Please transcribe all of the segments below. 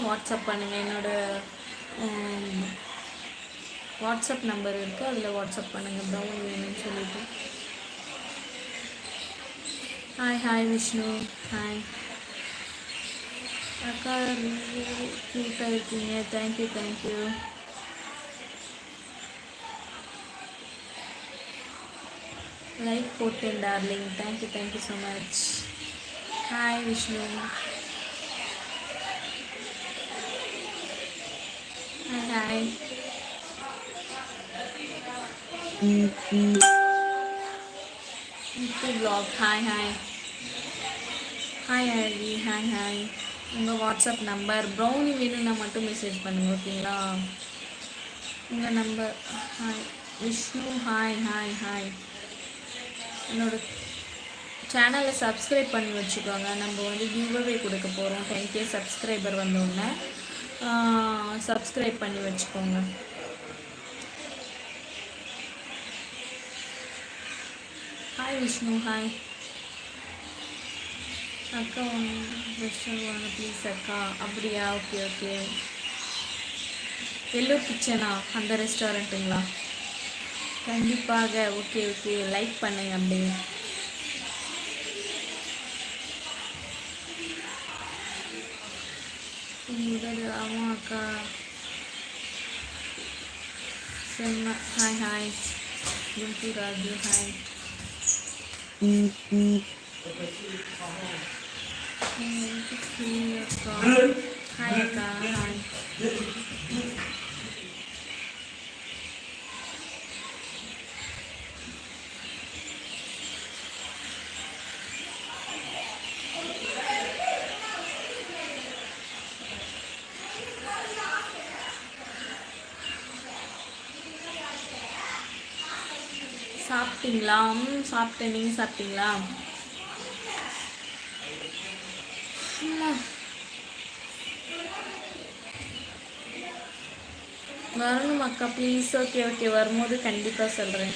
WhatsApp பண்ணுங்கள். என்னோடய WhatsApp number இருக்குது, அதில் வாட்ஸ்அப் பண்ணுங்கள் ப்ரௌனி வேணும்னு சொல்லிவிட்டு. ஹாய் விஷ்ணு. ஹாய் அக்கா, க்யூட்டாக இருக்கீங்க. தேங்க்யூ. லைக் போட்டேன் darling. Thank you so much. Hi Vishnu. Hi ப்ளாக். ஹாய் ஹரி. ஹாய். உங்கள் வாட்ஸ்அப் நம்பர் ப்ரௌனி வேணும்னா மட்டும் மெசேஜ் பண்ணுங்கள், ஓகேங்களா? உங்கள் நம்பர். ஹாய் விஷ்ணு. ஹாய். என்னோட சேனலை சப்ஸ்கிரைப் பண்ணி வச்சுக்கோங்க. நம்ம வந்து கிவ்அவே கொடுக்க போகிறோம். 10K சப்ஸ்கிரைபர் வந்தோடனே சப்ஸ்கிரைப் பண்ணி வச்சுக்கோங்க. ஹாய் விஷ்ணு. ஹாய் அக்கா, ரெஸ்டாரண்ட் வாங்க ப்ளீஸ் அக்கா. அப்படியா? ஓகே. வெள்ளூர் கிச்சனா? அந்த ரெஸ்டாரண்ட்டுங்களா? கண்டிப்பாக. ஓகே. லைக் பண்ணுங்க அப்படியே. ஆமாம் அக்கா. செம்ம. ஹாய் குண்டு ராஜு. ஹாய் அக்கா. ஹாய் அக்கா. ஹாய் சாப்பிட்டீங்களா? சாப்பிட்டேன். நீங்கள் சாப்பிட்டீங்களா? வரணும் அக்கா ப்ளீஸ். ஓகே. வரும்போது கண்டிப்பாக சொல்கிறேன்.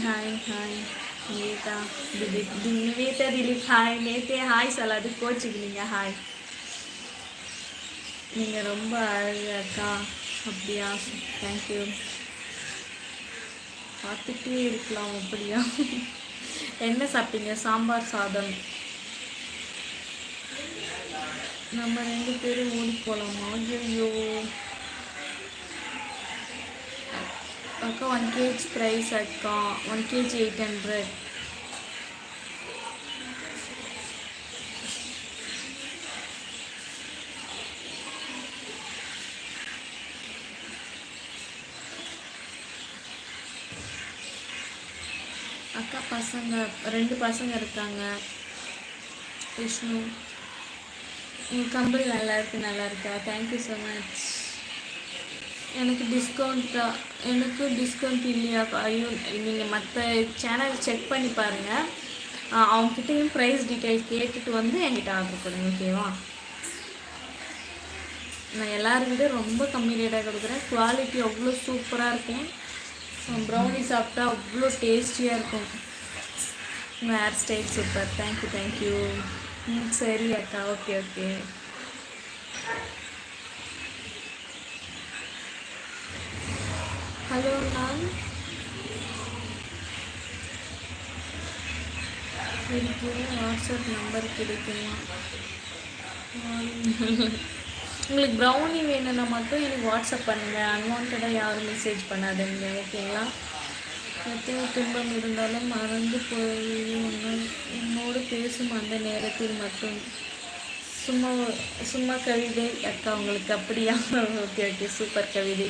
ஹாய் நிவேதா திலீப். ஹாய் நேத்தே ஹாய் சொல்லாது கோச்சிக்கிங்க. ஹாய். நீங்கள் ரொம்ப அழகு அக்கா. அப்படியா? தேங்க்யூ. பார்த்துட்டே இருக்கலாம். அப்படியா? என்ன சாப்பிட்டீங்க? சாம்பார் சாதம். நம்ம 2 பேரும் ஓடி போகலாமா? ஐயோ அக்கா, 1 kg ப்ரைஸ் அக்கா. 1 kg 800. அக்கா பசங்க 2 பசங்க இருக்காங்க. விஷ்ணு, உங்கள் கம்பெனி நல்லா இருக்கா? Thank you so much. எனக்கு டிஸ்கவுண்ட் இல்லையாக்கா? ஐயோ, நீங்கள் மற்ற சேனல் செக் பண்ணி பாருங்கள். அவங்ககிட்டையும் ப்ரைஸ் டீட்டெயில் கேட்டுட்டு வந்து என்கிட்ட ஆர்டர் பண்ணுங்க, ஓகேவா? நான் எல்லாருக்கிட்டே ரொம்ப கம்மி ரேட்டாக கொடுக்குறேன். குவாலிட்டி அவ்வளோ சூப்பராக இருக்கும். ப்ரௌனி சாப்பிட்டா அவ்வளோ டேஸ்டியாக இருக்கும். உங்கள் ஹேர் ஸ்டைல் சூப்பர். தேங்க்யூ. சரி அக்கா. ஓகே. ஹலோ மேம், எனக்கு வாட்ஸ்அப் நம்பர் கிடைக்குமா? உங்களுக்கு ப்ரௌனி வேணும்னா மட்டும் எனக்கு வாட்ஸ்அப் பண்ணுங்கள். அன்வான்டாக யாரும் மெசேஜ் பண்ணாதீங்க, ஓகேங்களா? எத்தனை துன்பம் இருந்தாலும் மறந்து போய் உன்னோடு பேசும் அந்த நேரத்தில் மட்டும். சும்மா கவிதை அக்கா உங்களுக்கு. அப்படியா? ஓகே. சூப்பர் கவிதை.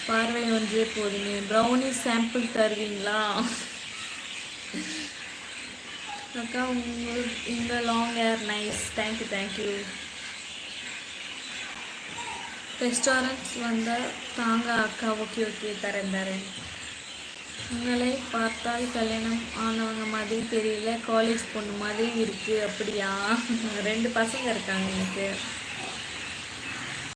பார்வை ஒன்றே போதுமே. ப்ரௌனி சாம்பிள் தருவீங்களா அக்கா? இந்த long hair nice. Thank you. Restaurants வந்தால் தாங்க அக்கா. ஓகே. தரேன். உங்களை பார்த்தால் கல்யாணம் ஆனவங்க மாதிரி தெரியல, காலேஜ் பொண்ணு மாதிரி இருக்குது. அப்படியா? 2 பசங்க இருக்காங்க எனக்கு.